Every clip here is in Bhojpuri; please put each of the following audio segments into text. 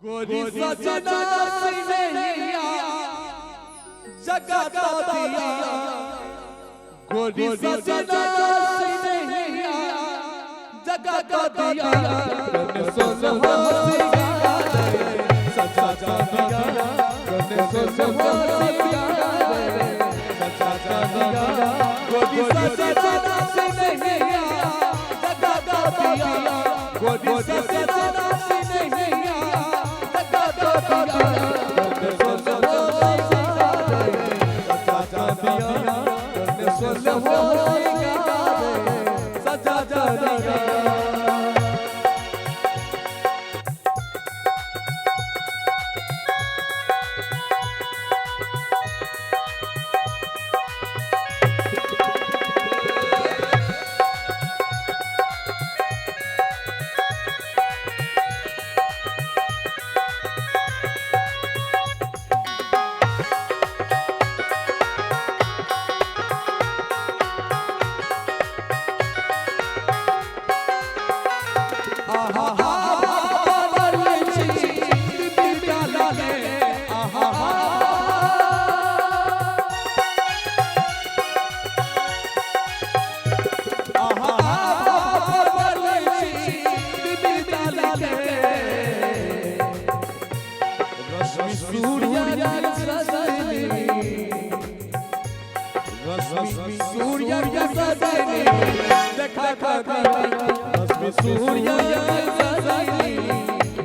गोरी सजना सिनैया जगत दिया गोरी सजना सिनैया जगत दिया कने सोना सचा जानिया कने सोना सचा जानिया गोरी सजना सिनैया जगत दिया गोरी सजना सिनैया जगत दिया कने सोना सचा जानिया कने सोना सचा जानिया सूर्य सजनी देखा खाती रश्मि सूर्य सजनी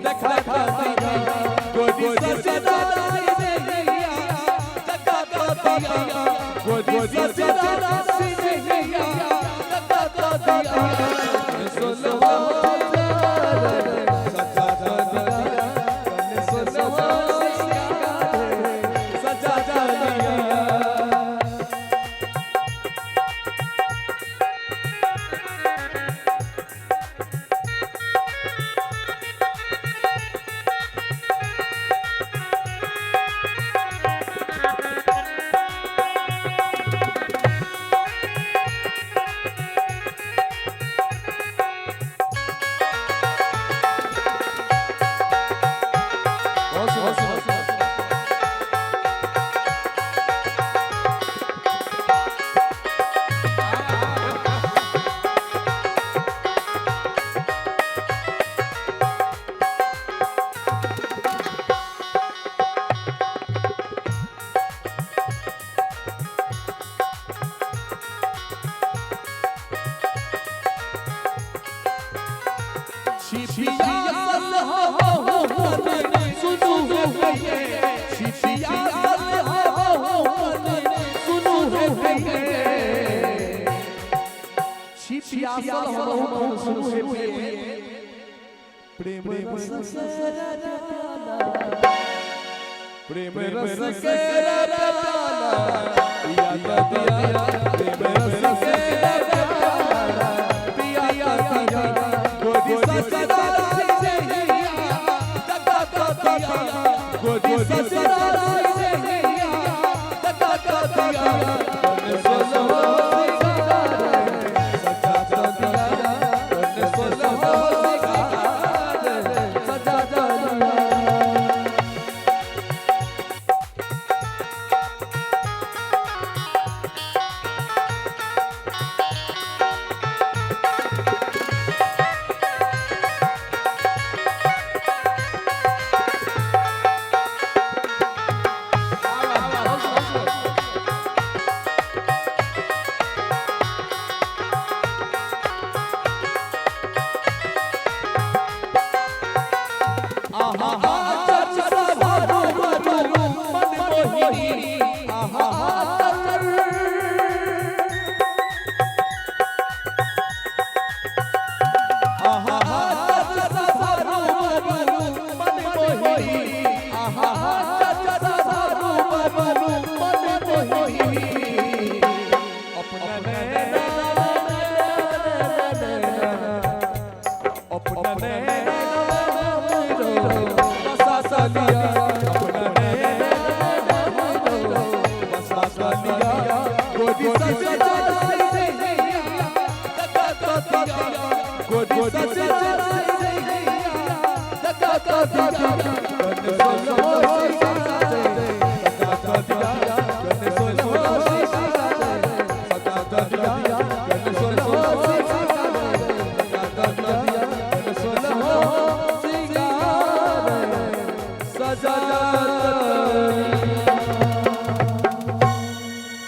देखा खाती गोरी सजना सिनैया जगत दिया गोरी सजना सिनैया जगत दिया सोना सचा जानिया कने सोना सचा जानिया प्रेम रस के प्याला पिया दिया प्रेम रस के प्याला पिया दिया गोरी सजना सिनैया जगत दिया गोरी सजना सिनैया जगत दिया कने सोना सचा जानिया कने सोना सचा जानिया Go, सजा